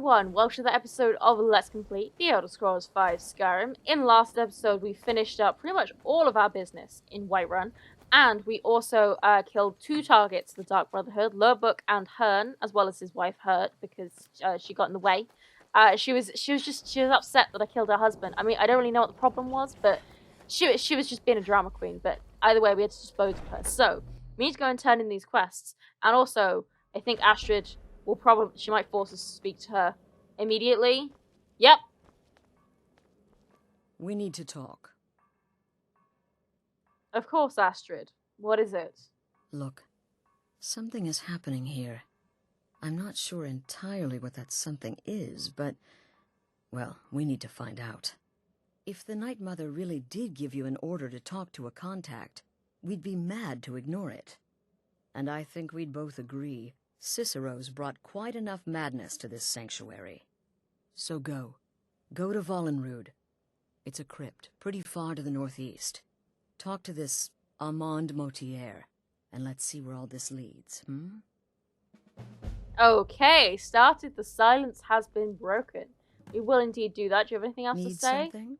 everyone, welcome to the episode of Let's Complete the Elder Scrolls V Skyrim. In last episode, we finished up pretty much all of our business in Whiterun, and we also killed two targets, the Dark Brotherhood, Lurbook and Hearn, as well as his wife Hurt, because she got in the way. She was upset that I killed her husband. I mean, I don't really know what the problem was, but she was just being a drama queen. But either way, we had to dispose of her. So we need to go and turn in these quests, and also I think Astrid she might force us to speak to her immediately. Yep. We need to talk. Of course, Astrid. What is it? Look, something is happening here. I'm not sure entirely what that something is, but, well, we need to find out. If the Night Mother really did give you an order to talk to a contact, we'd be mad to ignore it. And I think we'd both agree Cicero's brought quite enough madness to this sanctuary. So go to Vollenrude. It's a crypt, pretty far to the northeast. Talk to this Armand Motier, and let's see where all this leads, Okay, started. The silence has been broken. We will indeed do that. Do you have anything else to say? Something?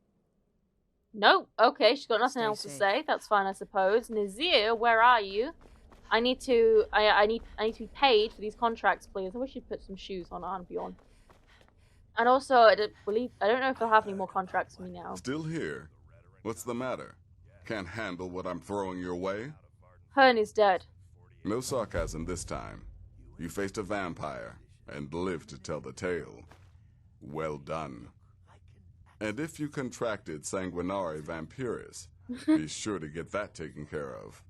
No. Okay, she's got nothing else safe. to say. That's fine, I suppose. Nazir, where are you? I need to be paid for these contracts, please. I wish you'd put some shoes on Arnbjorn. And also, I don't know if they'll have any more contracts for me now. Still here? What's the matter? Can't handle what I'm throwing your way? Hearn is dead. No sarcasm this time. You faced a vampire and lived to tell the tale. Well done. And if you contracted Sanguinare Vampiris, be sure to get that taken care of.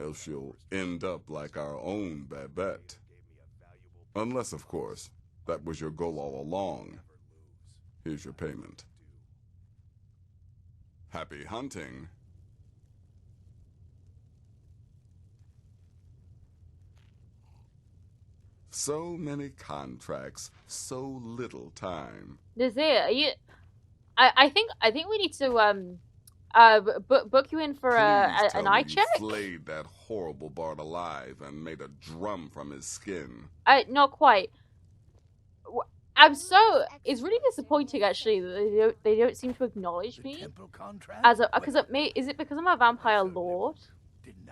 Else you'll end up like our own Babette. Unless, of course, that was your goal all along. Here's your payment. Happy hunting. So many contracts, so little time. Nazir, are you? I think we need to book you in for Please tell an me eye you check. flayed that horrible bard alive and made a drum from his skin. Not quite. It's really disappointing actually that they don't seem to acknowledge me as is it because I'm a vampire lord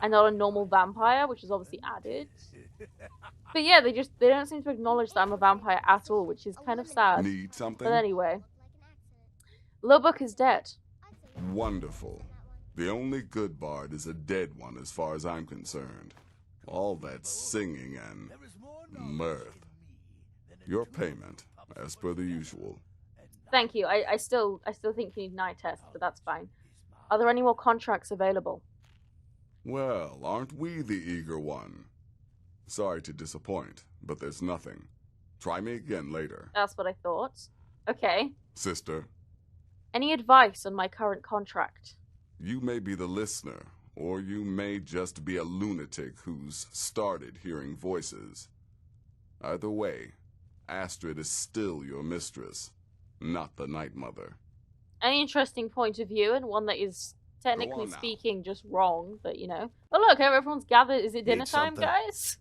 and not a normal vampire, which is obviously added. But yeah, they don't seem to acknowledge that I'm a vampire at all, which is kind of sad. Need something? But anyway, Lurbook is dead. Wonderful. The only good bard is a dead one as far as I'm concerned. All that singing and mirth. Your payment, as per the usual. Thank you. I still think you need an eye test, but that's fine. Are there any more contracts available? Well, aren't we the eager one? Sorry to disappoint, but there's nothing. Try me again later. That's what I thought. Okay. Sister. Any advice on my current contract? You may be the listener, or you may just be a lunatic who's started hearing voices. Either way, Astrid is still your mistress, not the Night Mother. An interesting point of view, and one that is technically speaking just wrong, but you know. Oh look, everyone's gathered. Is it dinner time, guys?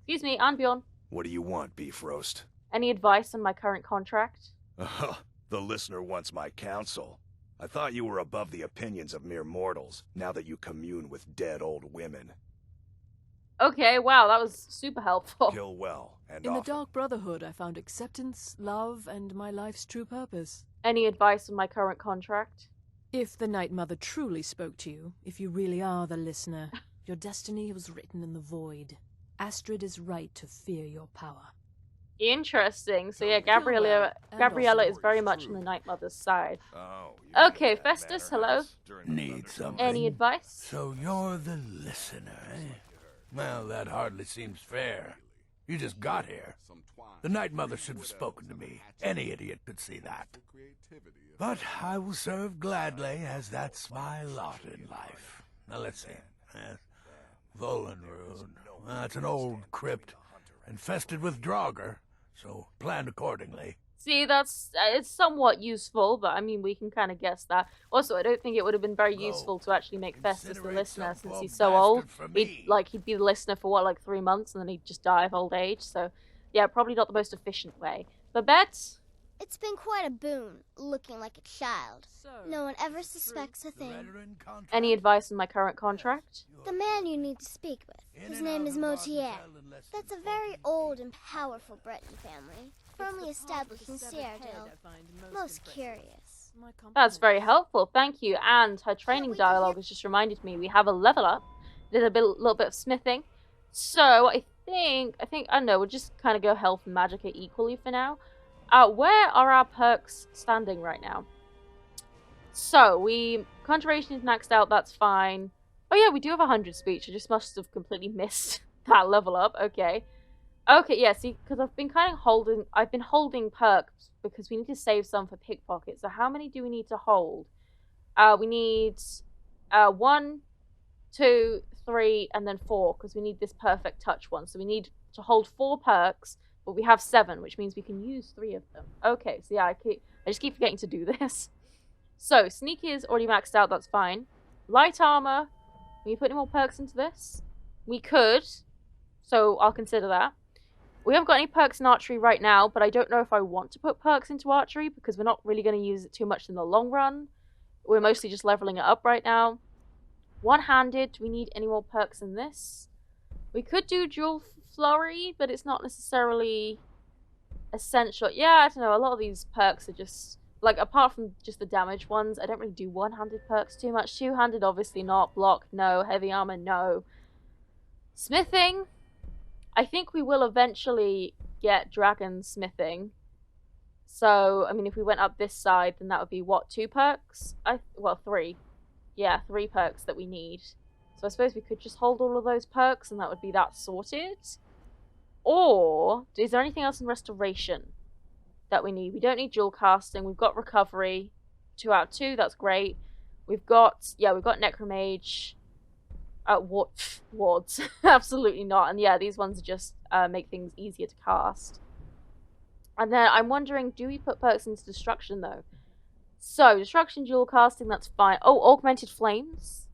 Excuse me, Arnbjorn. What do you want, beef roast? Any advice on my current contract? The listener wants my counsel. I thought you were above the opinions of mere mortals, now that you commune with dead old women. Okay, wow, that was super helpful. Kill well, and In the often. Dark Brotherhood, I found acceptance, love, and my life's true purpose. Any advice on my current contract? If the Night Mother truly spoke to you, if you really are the listener, your destiny was written in the void. Astrid is right to fear your power. Interesting. So yeah, Gabriella is very much on the Night Mother's side. Oh, Okay, Festus, hello. Need something? Any advice? So you're the listener, eh? Well, that hardly seems fair. You just got here. The Night Mother should have spoken to me. Any idiot could see that. But I will serve gladly, as that's my lot in life. Now let's see. Vollenrude. It's an old crypt, infested with Draugr, so plan accordingly. See, it's somewhat useful, but I mean, we can kind of guess that. Also, I don't think it would have been very useful to actually make Festus the listener, since he's so old. He'd be the listener for what, like 3 months, and then he'd just die of old age. So, yeah, probably not the most efficient way. Babette? It's been quite a boon, looking like a child. No one ever suspects a thing. Any advice on my current contract? The man you need to speak with, his name is Motier. That's a very old and powerful Breton family, firmly established in Cyrodiil. Most curious. That's very helpful, thank you. And her training dialogue has just reminded me we have a level up. Did a little bit of smithing. So I think, I don't know, we'll just kind of go health and magicka equally for now. Where are our perks standing right now? So, conjuration is maxed out, that's fine. Oh yeah, we do have 100 speech. I just must have completely missed that level up. Okay. Okay, yeah, see, because I've been holding perks because we need to save some for pickpocket. So how many do we need to hold? We need 1, 2, 3, and then 4, because we need this perfect touch one. So we need to hold 4 perks, but we have 7, which means we can use 3 of them. Okay, so yeah, I just keep forgetting to do this. So, sneak is already maxed out, that's fine. Light armor, can we put any more perks into this? We could, so I'll consider that. We haven't got any perks in archery right now, but I don't know if I want to put perks into archery, because we're not really going to use it too much in the long run. We're mostly just leveling it up right now. One-handed, do we need any more perks in this? We could do dual flurry, but it's not necessarily essential. Yeah, I don't know, a lot of these perks are just... like, apart from just the damage ones, I don't really do one-handed perks too much. Two-handed, obviously not. Block, no. Heavy armor, no. Smithing. I think we will eventually get dragon smithing. So, I mean, if we went up this side, then that would be, what, 2 perks? Well, 3. Yeah, 3 perks that we need. So I suppose we could just hold all of those perks, and that would be that sorted. Or, is there anything else in restoration that we need? We don't need dual casting. We've got recovery. 2 out of 2, that's great. We've got necromage. Wards. Absolutely not. And yeah, these ones just make things easier to cast. And then I'm wondering, do we put perks into destruction though? So, destruction, dual casting, that's fine. Oh, augmented flames.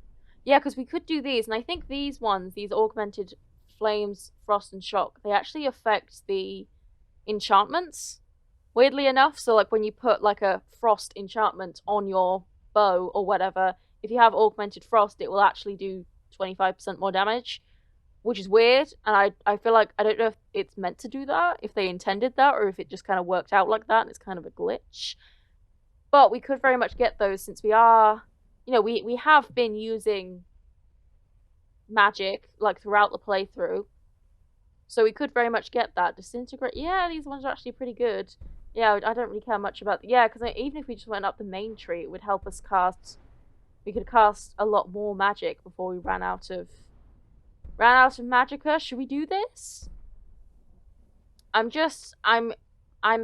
Yeah, because we could do these, and I think these ones, these augmented flames, frost and shock, they actually affect the enchantments. Weirdly enough, so like when you put like a frost enchantment on your bow or whatever, if you have augmented frost, it will actually do 25% more damage, which is weird, and I feel like, I don't know if it's meant to do that, if they intended that, or if it just kind of worked out like that, and it's kind of a glitch. But we could very much get those, since we are, you know, we have been using magic, like, throughout the playthrough, so we could very much get that. Disintegrate, yeah, these ones are actually pretty good. Yeah, I don't really care much about... yeah, because even if we just went up the main tree, it would help us cast... we could cast a lot more magic before we ran out of magicka. Should we do this? I'm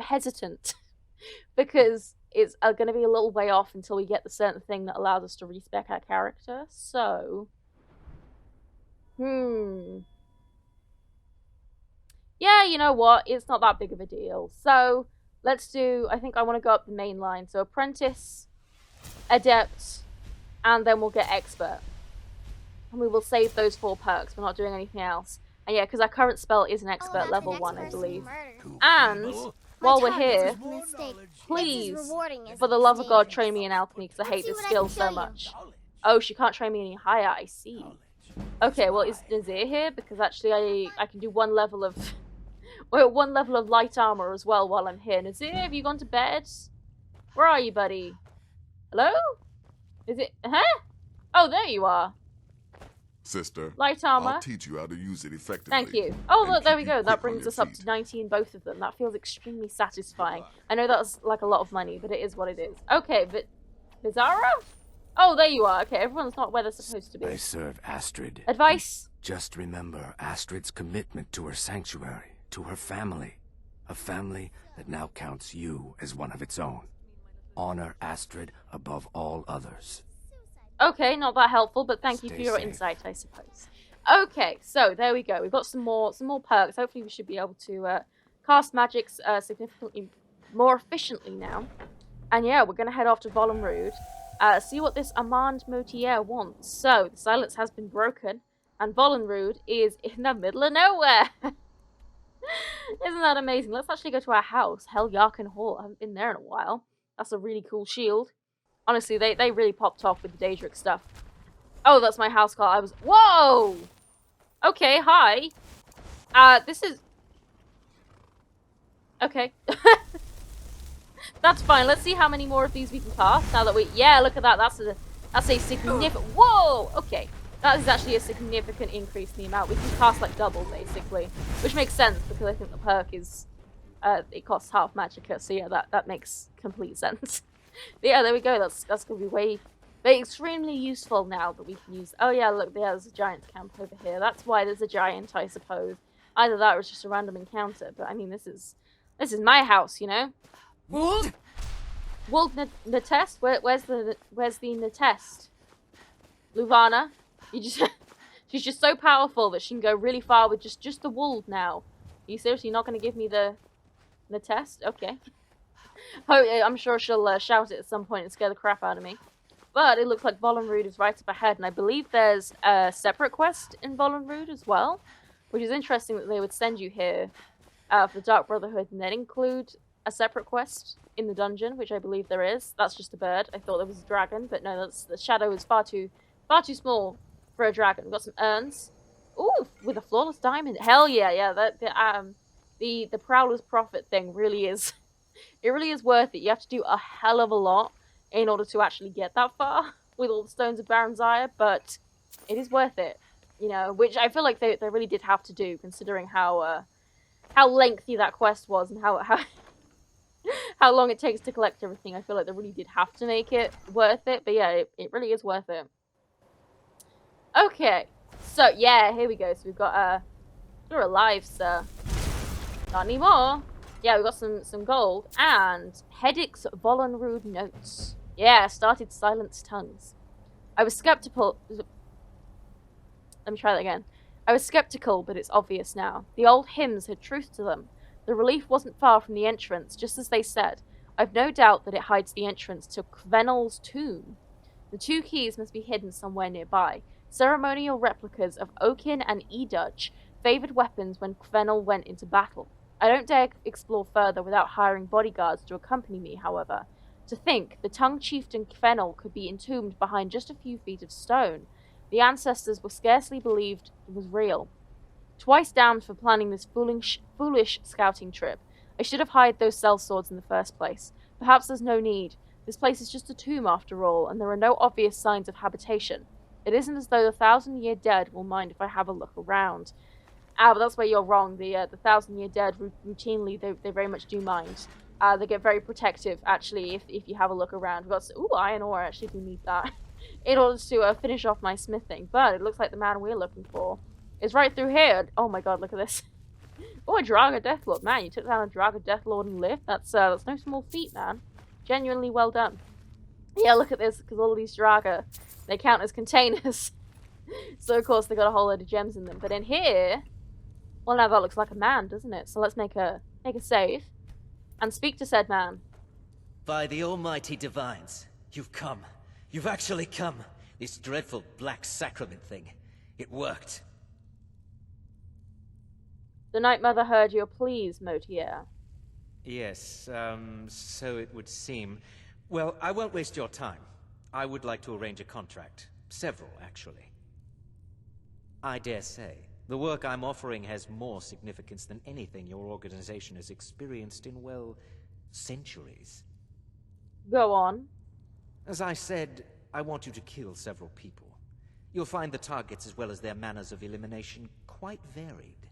hesitant. Because it's going to be a little way off until we get the certain thing that allows us to respec our character. So... yeah, you know what? It's not that big of a deal. So... let's do, I think I want to go up the main line. So apprentice, adept, and then we'll get expert. And we will save those 4 perks. We're not doing anything else. And yeah, because our current spell is an expert level 1, I believe. And while we're here, please, for the love of God, train me in alchemy, because I hate this skill so much. Oh, she can't train me any higher, I see. Okay, well, is Nazir here? Because actually I can do 1 level of... well, 1 level of light armor as well while I'm here. Nazir, have you gone to bed? Where are you, buddy? Hello? Is it... huh? Oh, there you are. Sister, light armor. I'll teach you how to use it effectively. Thank you. Oh, look, there we go. That brings us up to 90 in both of them. That feels extremely satisfying. I know that's like a lot of money, but it is what it is. Okay, but... Bizarra? Oh, there you are. Okay, everyone's not where they're supposed to be. I serve Astrid. Advice? Just remember Astrid's commitment to her sanctuary, to her family. A family that now counts you as one of its own. Honor Astrid above all others. Okay, not that helpful, but thank you for your insight, I suppose. Okay, so there we go. We've got some more perks. Hopefully we should be able to cast magics significantly more efficiently now. And yeah, we're going to head off to Vollenrude, see what this Armand Motier wants. So, the silence has been broken, and Vollenrude is in the middle of nowhere. Isn't that amazing? Let's actually go to our house, Hell Yarkin Hall. I haven't been there in a while. That's a really cool shield. Honestly, they really popped off with the Daedric stuff. Oh, that's my house call. I was... Whoa! Okay, hi. This is... Okay. That's fine. Let's see how many more of these we can cast. Now that we... Yeah, look at that. That's a significant... Whoa! Okay. That is actually a significant increase in the amount. We can cast like double, basically. Which makes sense, because I think the perk is... it costs half magicka, so yeah, that makes complete sense. But yeah, there we go. That's going to be very extremely useful now that we can use... Oh yeah, look, there's a giant camp over here. That's why there's a giant, I suppose. Either that or it's just a random encounter. But I mean, this is my house, you know? Wold? Wold Natest? Where's the Natest? Luvana? She's just so powerful that she can go really far with just the wold now. Are you seriously not going to give me the test? Okay. Oh, I'm sure she'll shout it at some point and scare the crap out of me. But it looks like Volunruud is right up ahead, and I believe there's a separate quest in Volunruud as well, which is interesting that they would send you here for the Dark Brotherhood and then include a separate quest in the dungeon, which I believe there is. That's just a bird. I thought there was a dragon, but no, the shadow is far too small for a dragon. We've got some urns. Ooh, with a flawless diamond. Hell yeah, yeah. The Prowler's Prophet thing really is... It really is worth it. You have to do a hell of a lot in order to actually get that far with all the Stones of Baronzire, but it is worth it. You know, which I feel like they really did have to do, considering how lengthy that quest was and how how long it takes to collect everything. I feel like they really did have to make it worth it, but yeah, it really is worth it. Okay, so yeah, here we go. So we've got you're alive, sir. Not anymore. Yeah, we got some gold and Heddick's Volunruud notes. Yeah, started Silence Tongues. I was skeptical. Let me try that again. I was skeptical, but it's obvious now. The old hymns had truth to them. The relief wasn't far from the entrance, just as they said. I've no doubt that it hides the entrance to Kvenel's tomb. The two keys must be hidden somewhere nearby. Ceremonial replicas of Oaken and Edudge, favored weapons when Kvenel went into battle. I don't dare explore further without hiring bodyguards to accompany me, however. To think, the tongue chieftain Kvenel could be entombed behind just a few feet of stone. The ancestors were scarcely believed it was real. Twice damned for planning this foolish scouting trip. I should have hired those sellswords in the first place. Perhaps there's no need. This place is just a tomb after all, and there are no obvious signs of habitation. It isn't as though the 1,000-year dead will mind if I have a look around. But that's where you're wrong. The 1,000-year dead, routinely, they very much do mind. They get very protective, actually, if you have a look around. We've got... Ooh, iron ore, actually, we need that. In order to finish off my smithing. But it looks like the man we're looking for is right through here. Oh my god, look at this. Oh, a Draga Deathlord. Man, you took down a Draga Deathlord and lived. That's no small feat, man. Genuinely well done. Yeah, look at this, because all of these Draga, they count as containers. So, of course, they got a whole load of gems in them. But in here... Well, now that looks like a man, doesn't it? So let's make a save and speak to said man. By the almighty divines, you've come. You've actually come. This dreadful black sacrament thing. It worked. The Night Mother heard your pleas, Motier. Yes, so it would seem. Well, I won't waste your time. I would like to arrange a contract. Several, actually. I dare say. The work I'm offering has more significance than anything your organization has experienced in, well, centuries. Go on. As I said, I want you to kill several people. You'll find the targets as well as their manners of elimination quite varied.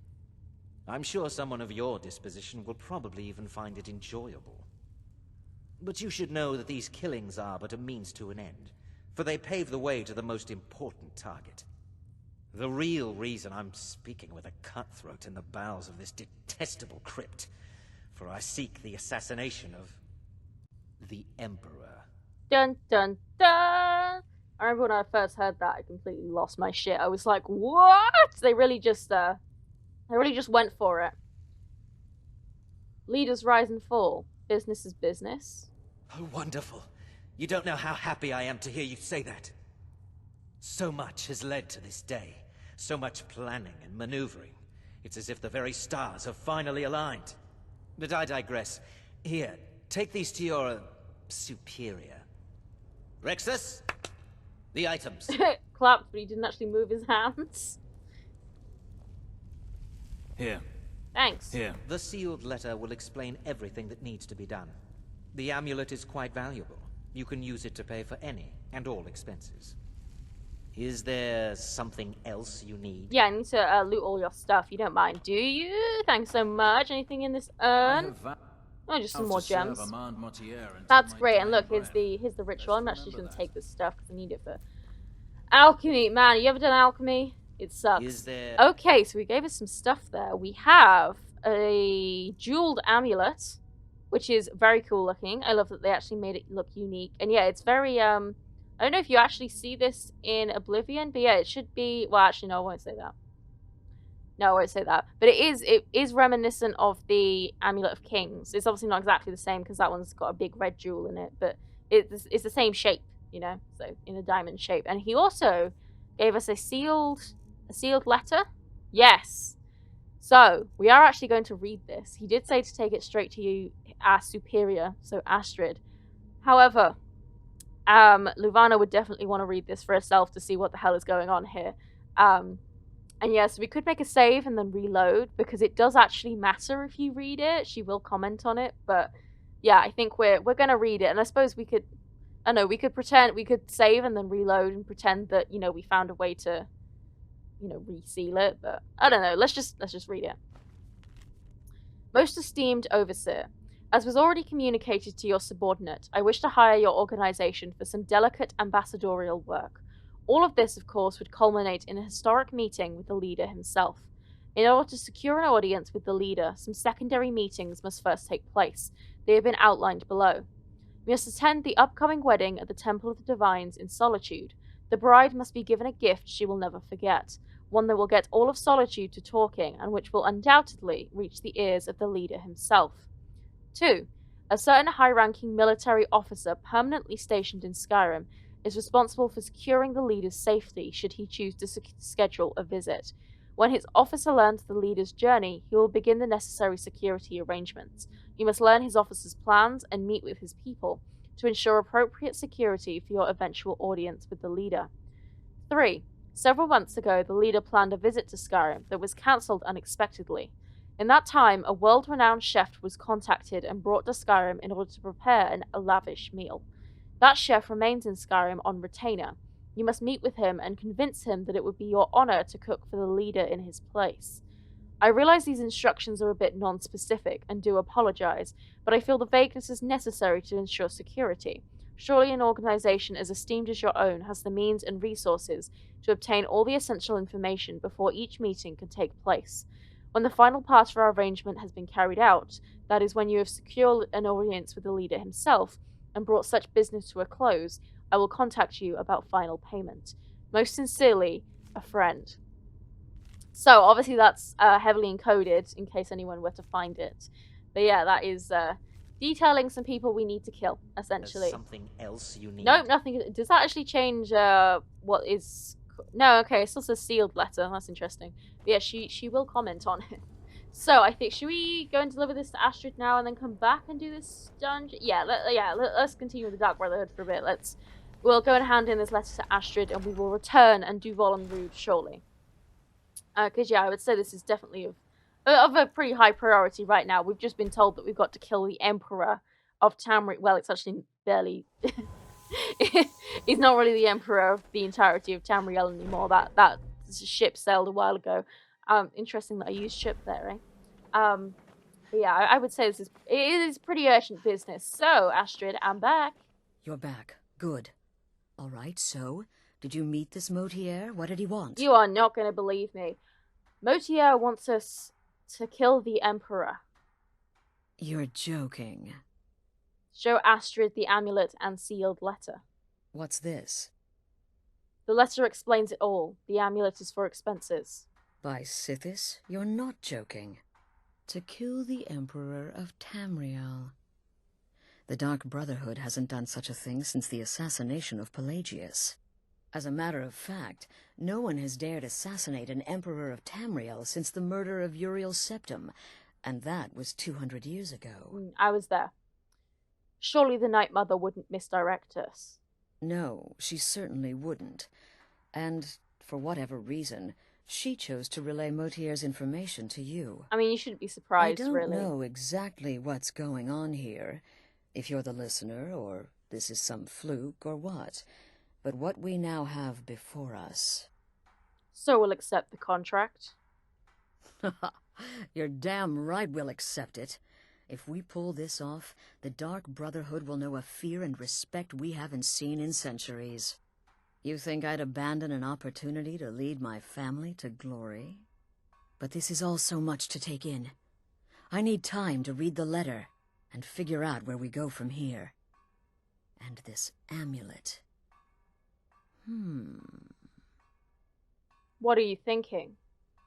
I'm sure someone of your disposition will probably even find it enjoyable. But you should know that these killings are but a means to an end, for they pave the way to the most important target. The real reason I'm speaking with a cutthroat in the bowels of this detestable crypt, for I seek the assassination of the Emperor. Dun dun dun! I remember when I first heard that, I completely lost my shit. I was like, what? They really just went for it. Leaders rise and fall. Business is business. Oh, wonderful. You don't know how happy I am to hear you say that. So much has led to this day. So much planning and maneuvering. It's as if the very stars have finally aligned. But I digress. Here, take these to your superior. Rexus, the items. Clapped, but he didn't actually move his hands. Here. Thanks. Here. The sealed letter will explain everything that needs to be done. The amulet is quite valuable. You can use it to pay for any and all expenses. Is there something else you need? Yeah, I need to loot all your stuff. You don't mind, do you? Thanks so much. Anything in this urn? Oh, just some more gems. That's great. And look, here's the ritual. I'm actually just gonna take this stuff because I need it for alchemy. Man, you ever done alchemy? It sucks. Is there... Okay, so we gave us some stuff there. We have a jeweled amulet, which is very cool looking. I love that they actually made it look unique. And yeah, it's very I don't know if you actually see this in Oblivion, but yeah, it should be... Well, actually, no, I won't say that. No, I won't say that. But it is reminiscent of the Amulet of Kings. It's obviously not exactly the same because that one's got a big red jewel in it, but it's the same shape, you know, so in a diamond shape. And he also gave us a sealed letter. Yes. So we are actually going to read this. He did say to take it straight to you, our superior, so Astrid. However, Luvana would definitely want to read this for herself to see what the hell is going on here. And yeah, so we could make a save and then reload, because it does actually matter if you read it. She will comment on it, but yeah, I think we're gonna read it. And I suppose we could, I don't know, we could save and then reload and pretend that, you know, we found a way to, you know, reseal it, but I don't know, let's just read it. Most esteemed Overseer, as was already communicated to your subordinate, I wish to hire your organization for some delicate ambassadorial work. All of this, of course, would culminate in a historic meeting with the leader himself. In order to secure an audience with the leader, some secondary meetings must first take place. They have been outlined below. We must attend the upcoming wedding at the Temple of the Divines in Solitude. The bride must be given a gift she will never forget, one that will get all of Solitude to talking, and which will undoubtedly reach the ears of the leader himself. 2. A certain high-ranking military officer permanently stationed in Skyrim is responsible for securing the leader's safety should he choose to schedule a visit. When his officer learns the leader's journey, he will begin the necessary security arrangements. You must learn his officer's plans and meet with his people to ensure appropriate security for your eventual audience with the leader. 3. Several months ago, the leader planned a visit to Skyrim that was cancelled unexpectedly. In that time, a world-renowned chef was contacted and brought to Skyrim in order to prepare a lavish meal. That chef remains in Skyrim on retainer. You must meet with him and convince him that it would be your honor to cook for the leader in his place. I realize these instructions are a bit non-specific and do apologize, but I feel the vagueness is necessary to ensure security. Surely an organization as esteemed as your own has the means and resources to obtain all the essential information before each meeting can take place. When the final part of our arrangement has been carried out, that is when you have secured an audience with the leader himself, and brought such business to a close, I will contact you about final payment. Most sincerely, a friend. So, obviously that's heavily encoded, in case anyone were to find it. But yeah, that is detailing some people we need to kill, essentially. There's something else you need? Nope, nothing. Does that actually change what is... No, okay, it still says sealed letter. That's interesting. But yeah, she will comment on it. So, I think, should we go and deliver this to Astrid now and then come back and do this dungeon? Yeah, let's continue with the Dark Brotherhood for a bit. We'll go and hand in this letter to Astrid, and we will return and do Volunruud shortly. Because, yeah, I would say this is definitely of a pretty high priority right now. We've just been told that we've got to kill the Emperor of Tamriel. Well, it's actually barely... He's not really the Emperor of the entirety of Tamriel anymore. That ship sailed a while ago. Interesting that I used ship there, eh? But yeah, I would say it is pretty urgent business. So, Astrid, I'm back. You're back. Good. All right, so, did you meet this Motier? What did he want? You are not going to believe me. Motier wants us to kill the Emperor. You're joking. Show Astrid the amulet and sealed letter. What's this? The letter explains it all. The amulet is for expenses. By Sithis, you're not joking. To kill the Emperor of Tamriel. The Dark Brotherhood hasn't done such a thing since the assassination of Pelagius. As a matter of fact, no one has dared assassinate an emperor of Tamriel since the murder of Uriel Septim, and that was 200 years ago. I was there. Surely the Night Mother wouldn't misdirect us. No, she certainly wouldn't. And, for whatever reason, she chose to relay Motier's information to you. I mean, you shouldn't be surprised, really. I don't really. know exactly what's going on here, if you're the listener, or this is some fluke, or what. But what we now have before us... So we'll accept the contract. You're damn right we'll accept it. If we pull this off, the Dark Brotherhood will know a fear and respect we haven't seen in centuries. You think I'd abandon an opportunity to lead my family to glory? But this is all so much to take in. I need time to read the letter and figure out where we go from here. And this amulet... What are you thinking?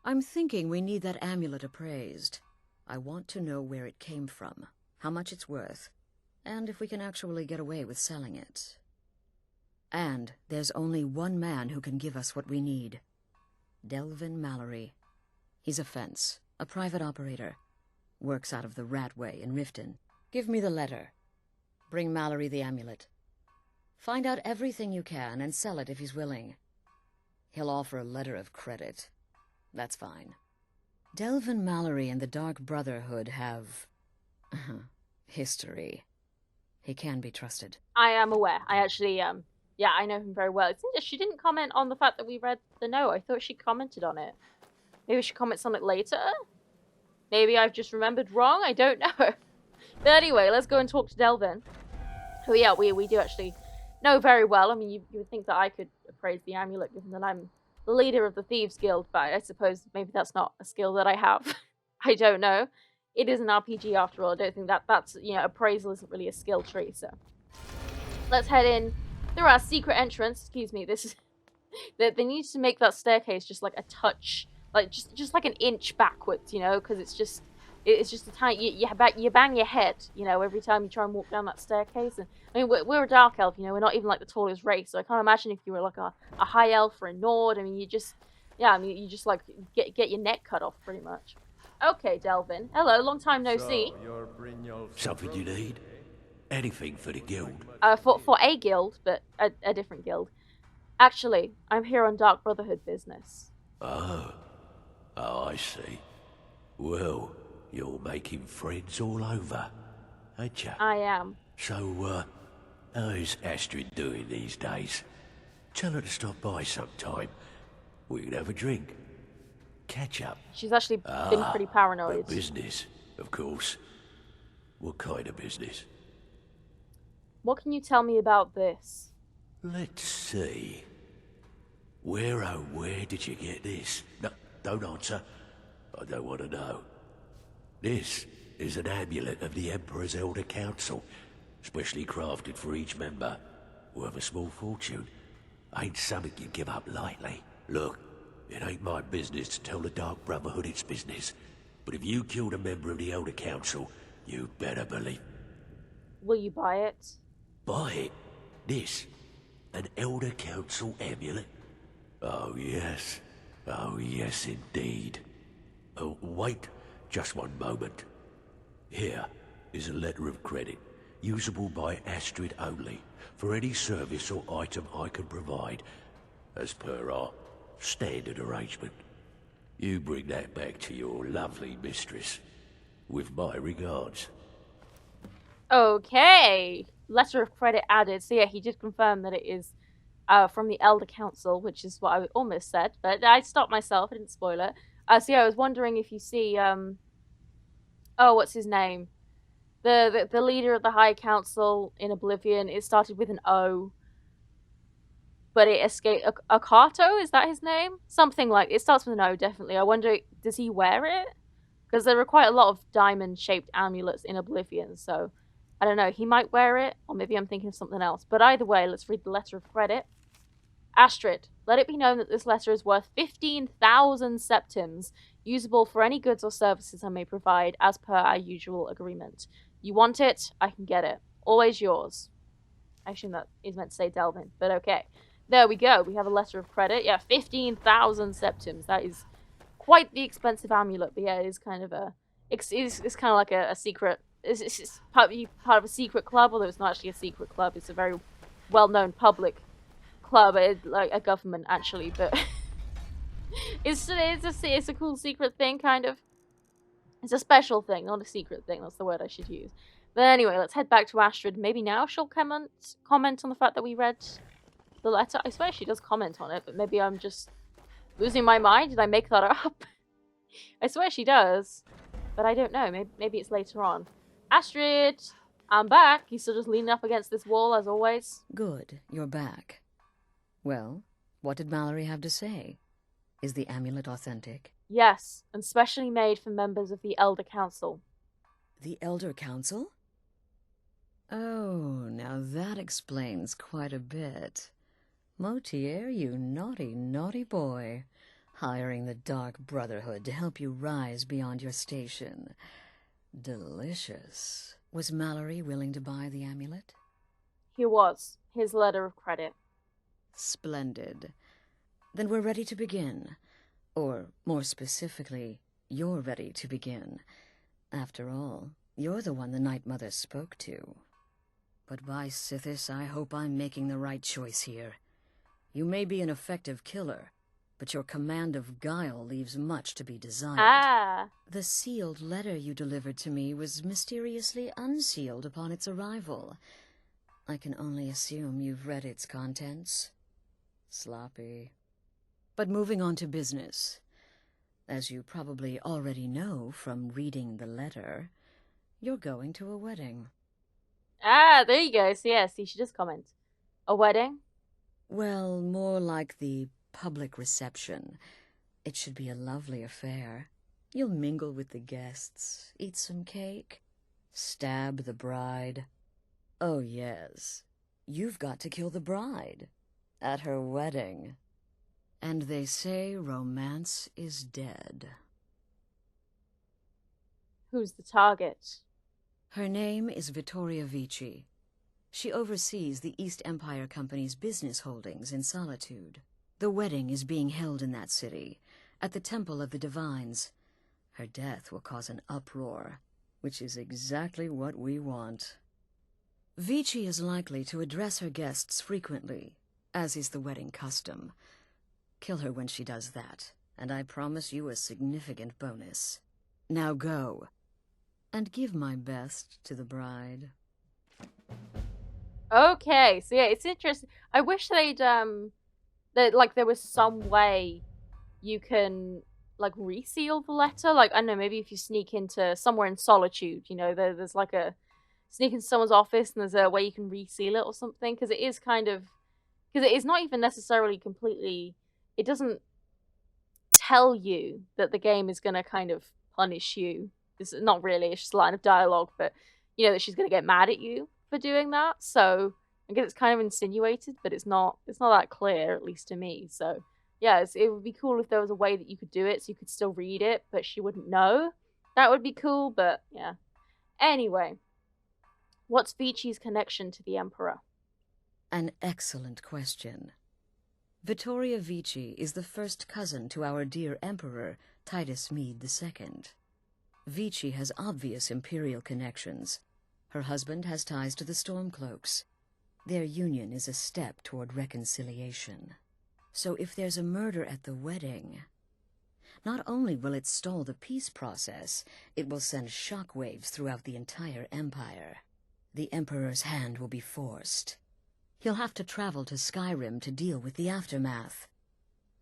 I'm thinking we need that amulet appraised. I want to know where it came from, how much it's worth, and if we can actually get away with selling it. And there's only one man who can give us what we need. Delvin Mallory. He's a fence, a private operator. Works out of the Ratway in Riften. Give me the letter. Bring Mallory the amulet. Find out everything you can and sell it if he's willing. He'll offer a letter of credit. That's fine. Delvin Mallory and the Dark Brotherhood have... history. He can be trusted. I am aware. I actually, yeah, I know him very well. It's interesting, she didn't comment on the fact that we read the note. I thought she commented on it. Maybe she comments on it later? Maybe I've just remembered wrong? I don't know. But anyway, let's go and talk to Delvin. Oh yeah, we do actually know very well. I mean, you would think that I could appraise the amulet, given that I'm the leader of the Thieves Guild, but I suppose maybe that's not a skill that I have. I don't know. It is an RPG after all. I don't think that's, you know, appraisal isn't really a skill tree, so. Let's head in through our secret entrance. Excuse me, this is... They need to make that staircase just like a touch, like just like an inch backwards, you know, because it's just a tiny, you bang your head, you know, every time you try and walk down that staircase. And I mean, we're a dark elf, you know, we're not even like the tallest race, so I can't imagine if you were like a high elf or a Nord. I mean, you just like get your neck cut off pretty much. Okay, Delvin. Hello, long time no see. Something you need? Anything for the guild? For a guild, but a different guild. Actually, I'm here on Dark Brotherhood business. Oh, I see. Well, you're making friends all over, ain't you? I am. So, how's Astrid doing these days? Tell her to stop by sometime. We can have a drink. Catch up. She's actually been pretty paranoid. But business, of course. What kind of business? What can you tell me about this? Let's see. Where did you get this? No, don't answer. I don't want to know. This is an amulet of the Emperor's Elder Council, specially crafted for each member. Worth a small fortune. Ain't something you give up lightly. Look, it ain't my business to tell the Dark Brotherhood its business, but if you killed a member of the Elder Council, you'd better believe. Will you buy it? Buy it? This? An Elder Council amulet? Oh yes indeed. Oh, wait just one moment. Here is a letter of credit, usable by Astrid only, for any service or item I can provide, as per our standard arrangement. You bring that back to your lovely mistress, with my regards. Okay. Letter of credit added. So yeah, he did confirm that it is from the Elder Council, which is what I almost said, but I stopped myself. I didn't spoil it. So yeah, I was wondering if you see, oh, what's his name? The leader of the High Council in Oblivion. It started with an O, but it escaped. Akato, is that his name? Something like it starts with an O, definitely. I wonder, does he wear it? Because there are quite a lot of diamond-shaped amulets in Oblivion, so I don't know. He might wear it, or maybe I'm thinking of something else. But either way, let's read the letter of credit. Astrid, let it be known that this letter is worth 15,000 septims, usable for any goods or services I may provide, as per our usual agreement. You want it, I can get it. Always yours. I assume that is meant to say Delvin, but okay. There we go. We have a letter of credit. Yeah, 15,000 septims. That is quite the expensive amulet. But yeah, it is kind of a... It's kind of like a secret... It's part of a secret club, although it's not actually a secret club. It's a very well-known public club. It's like a government, actually. But it's a cool secret thing, kind of. It's a special thing, not a secret thing. That's the word I should use. But anyway, let's head back to Astrid. Maybe now she'll comment on the fact that we read the letter. I swear she does comment on it, but maybe I'm just losing my mind. Did I make that up? I swear she does, but I don't know. Maybe it's later on. Astrid, I'm back. You still just leaning up against this wall as always? Good, you're back. Well, what did Mallory have to say? Is the amulet authentic? Yes, and specially made for members of the Elder Council. The Elder Council? Oh, now that explains quite a bit. Motier, you naughty, naughty boy. Hiring the Dark Brotherhood to help you rise beyond your station. Delicious. Was Mallory willing to buy the amulet? He was. His letter of credit. Splendid. Then we're ready to begin. Or, more specifically, you're ready to begin. After all, you're the one the Night Mother spoke to. But by Sithis, I hope I'm making the right choice here. You may be an effective killer, but your command of guile leaves much to be desired. Ah. The sealed letter you delivered to me was mysteriously unsealed upon its arrival. I can only assume you've read its contents. Sloppy. But moving on to business. As you probably already know from reading the letter, you're going to a wedding. Ah, there you go. So yeah, see, she does comment. A wedding? Well, more like the public reception. It should be a lovely affair. You'll mingle with the guests, eat some cake, stab the bride. Oh yes, you've got to kill the bride at her wedding. And they say romance is dead. Who's the target? Her name is Vittoria Vici. She oversees the East Empire Company's business holdings in Solitude. The wedding is being held in that city, at the Temple of the Divines. Her death will cause an uproar, which is exactly what we want. Vici is likely to address her guests frequently, as is the wedding custom. Kill her when she does that, and I promise you a significant bonus. Now go, and give my best to the bride. Okay, so yeah, it's interesting. I wish they'd that like there was some way you can like reseal the letter. Like, I don't know, maybe if you sneak into somewhere in Solitude, you know, there's like a sneak into someone's office and there's a way you can reseal it or something, because it is kind of, because it is not even necessarily completely, it doesn't tell you that the game is going to kind of punish you. It's not really, it's just a line of dialogue, but you know that she's going to get mad at you for doing that. So I guess it's kind of insinuated, but it's not that clear, at least to me. So yeah, it would be cool if there was a way that you could do it so you could still read it, but she wouldn't know. That would be cool, but yeah. Anyway, what's Vici's connection to the Emperor? An excellent question. Vittoria Vici is the first cousin to our dear Emperor, Titus Mede II. Vici has obvious imperial connections. Her husband has ties to the Stormcloaks. Their union is a step toward reconciliation. So if there's a murder at the wedding, not only will it stall the peace process, it will send shockwaves throughout the entire empire. The Emperor's hand will be forced. He'll have to travel to Skyrim to deal with the aftermath.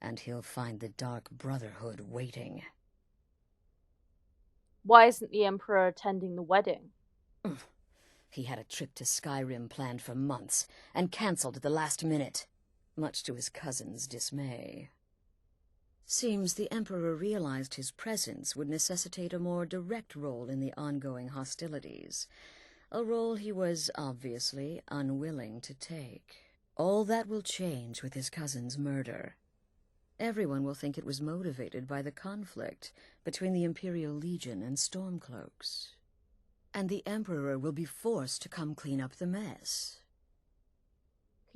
And he'll find the Dark Brotherhood waiting. Why isn't the Emperor attending the wedding? He had a trip to Skyrim planned for months, and cancelled at the last minute, much to his cousin's dismay. Seems the Emperor realized his presence would necessitate a more direct role in the ongoing hostilities, a role he was obviously unwilling to take. All that will change with his cousin's murder. Everyone will think it was motivated by the conflict between the Imperial Legion and Stormcloaks. And the Emperor will be forced to come clean up the mess.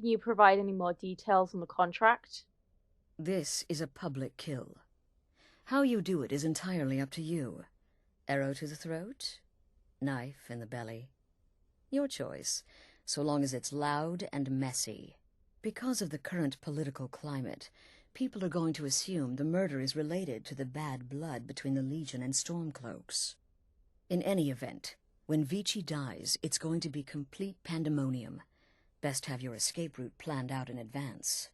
Can you provide any more details on the contract? This is a public kill. How you do it is entirely up to you. Arrow to the throat? Knife in the belly? Your choice, so long as it's loud and messy. Because of the current political climate, people are going to assume the murder is related to the bad blood between the Legion and Stormcloaks. In any event, when Vici dies, it's going to be complete pandemonium. Best have your escape route planned out in advance.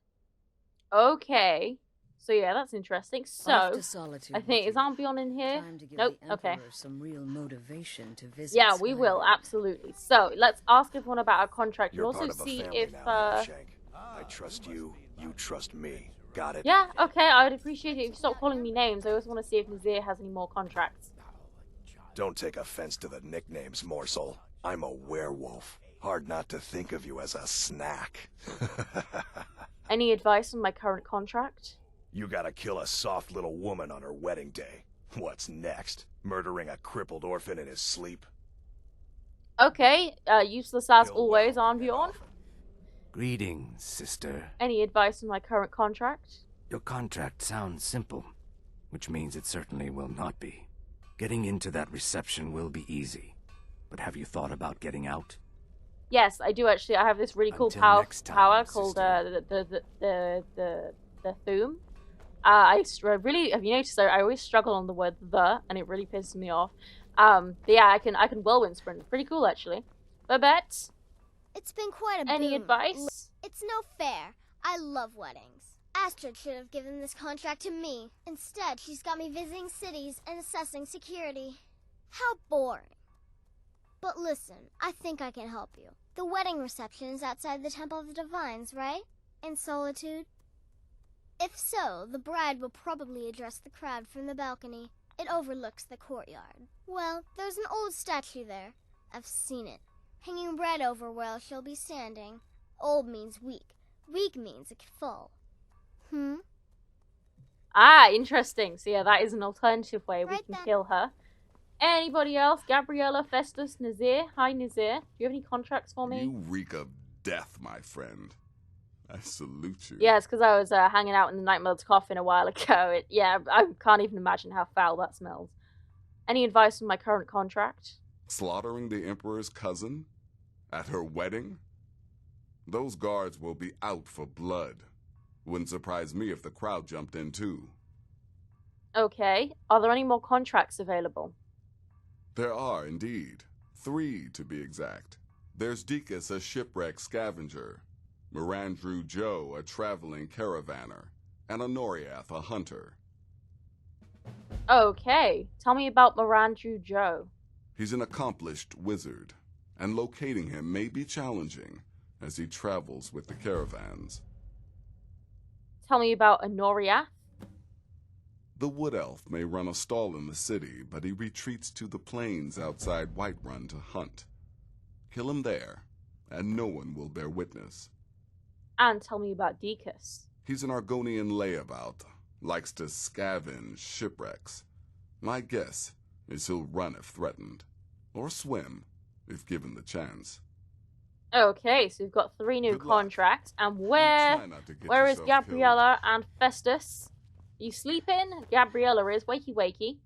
Okay. So yeah, that's interesting. So, Off to Solitude I think, with is you. Ambion in here? Time to give Nope, the okay. Emperor some real motivation to visit Yeah, we will, Skyrim. absolutely. So, let's ask everyone about our contract. You're We'll also part of a see family if, now, Shank. I trust you, you trust me. Got it? Yeah, okay, I would appreciate it if you stop calling me names. I also want to see if Nazir has any more contracts. Don't take offense to the nicknames, morsel. I'm a werewolf. Hard not to think of you as a snack. Any advice on my current contract? You gotta kill a soft little woman on her wedding day. What's next? Murdering a crippled orphan in his sleep? Okay, useless as Kill always, well and Ambion. often. Greetings, sister. Any advice on my current contract? Your contract sounds simple, which means it certainly will not be. Getting into that reception will be easy, but have you thought about getting out? Yes, I do actually. I have this really cool Until power next time, called sister. the Thoom. Really, have you noticed? I always struggle on the word "the," and it really pisses me off. But yeah, I can whirlwind sprint. Pretty cool, actually. Babette, It's been quite a any boon. advice? It's no fair. I love weddings. Astrid should have given this contract to me. Instead, she's got me visiting cities and assessing security. How boring. But listen, I think I can help you. The wedding reception is outside the Temple of the Divines, right? In Solitude? If so, the bride will probably address the crowd from the balcony. It overlooks the courtyard. Well, there's an old statue there. I've seen it. Hanging bread over where she'll be standing. Old means weak. Weak means it could fall. Ah, interesting. So yeah, that is an alternative way we Right can then. kill her. Anybody else? Gabriella, Festus, Nazir? Hi, Nazir. Do you have any contracts for me? You reek of death, my friend. I salute you. Yeah, it's because I was hanging out in the Night Mother's coffin a while ago. I can't even imagine how foul that smells. Any advice on my current contract? Slaughtering the Emperor's cousin? At her wedding? Those guards will be out for blood. Wouldn't surprise me if the crowd jumped in too. Okay. Are there any more contracts available? There are, indeed. 3, to be exact. There's Deacus, a shipwreck scavenger, Mirandrew Joe, a traveling caravaner, and Honoriath, a hunter. Okay. Tell me about Mirandrew Joe. He's an accomplished wizard, and locating him may be challenging as he travels with the caravans. Tell me about Honoriath. The wood elf may run a stall in the city, but he retreats to the plains outside Whiterun to hunt. Kill him there, and no one will bear witness. And tell me about Deacus. He's an Argonian layabout, likes to scavenge shipwrecks. My guess is he'll run if threatened, or swim if given the chance. Okay, so we've got 3 new Good luck. contracts. And Try where not to get is yourself Gabriella and Festus? You sleeping? Gabriella is wakey wakey.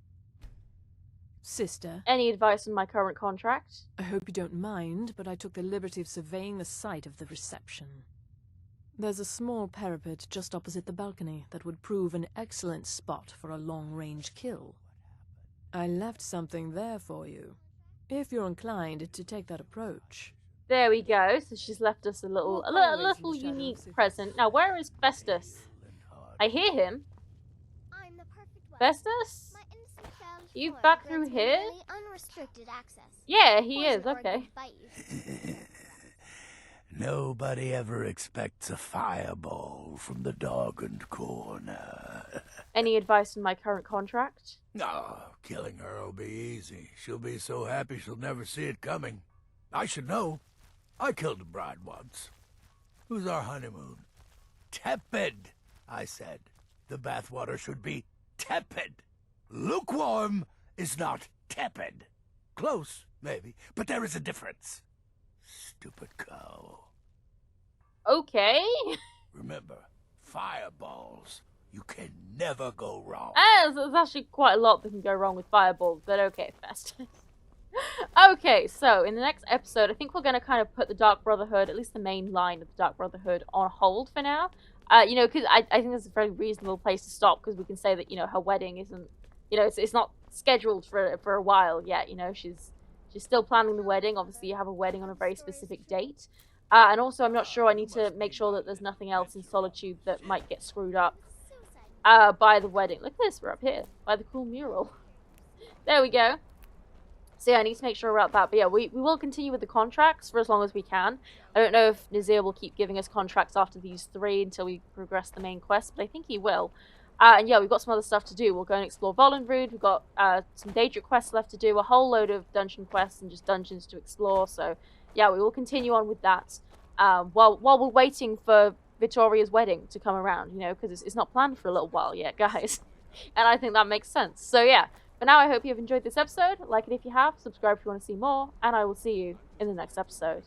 Sister, Any advice on my current contract? I hope you don't mind, but I took the liberty of surveying the site of the reception. There's a small parapet just opposite the balcony that would prove an excellent spot for a long-range kill. I left something there for you, if you're inclined to take that approach. There we go. So she's left us a little unique present. Now, where is Festus? I hear him. I'm the perfect weapon. Festus? My innocent child You Flora back through grants me here? nearly unrestricted access. Yeah, he Poison is. or Okay. they'll bite you. Nobody ever expects a fireball from the darkened corner. Any advice on my current contract? No, killing her will be easy. She'll be so happy she'll never see it coming. I should know. I killed a bride once. It was our honeymoon. Tepid, I said. The bathwater should be tepid. Lukewarm is not tepid. Close, maybe, but there is a difference. Stupid cow. Okay. Remember, fireballs. You can never go wrong. There's actually quite a lot that can go wrong with fireballs, but okay, Festus. Okay, so in the next episode, I think we're going to kind of put the Dark Brotherhood, at least the main line of the Dark Brotherhood, on hold for now. You know, because I think that's a very reasonable place to stop, because we can say that, you know, her wedding isn't, you know, it's not scheduled for a while yet, you know, she's still planning the wedding. Obviously, you have a wedding on a very specific date. And also, I'm not sure, I need to make sure that there's nothing else in Solitude that might get screwed up by the wedding. Look at this, we're up here, by the cool mural. There we go. So yeah, I need to make sure about that. But yeah, we will continue with the contracts for as long as we can. I don't know if Nazir will keep giving us contracts after these 3 until we progress the main quest, but I think he will. And yeah, we've got some other stuff to do. We'll go and explore Volenrud. We've got some Daedric quests left to do, a whole load of dungeon quests and just dungeons to explore. So yeah, we will continue on with that while we're waiting for Victoria's wedding to come around, you know, because it's not planned for a little while yet, guys. And I think that makes sense. So yeah. For now, I hope you've enjoyed this episode. Like it if you have, subscribe if you want to see more, and I will see you in the next episode.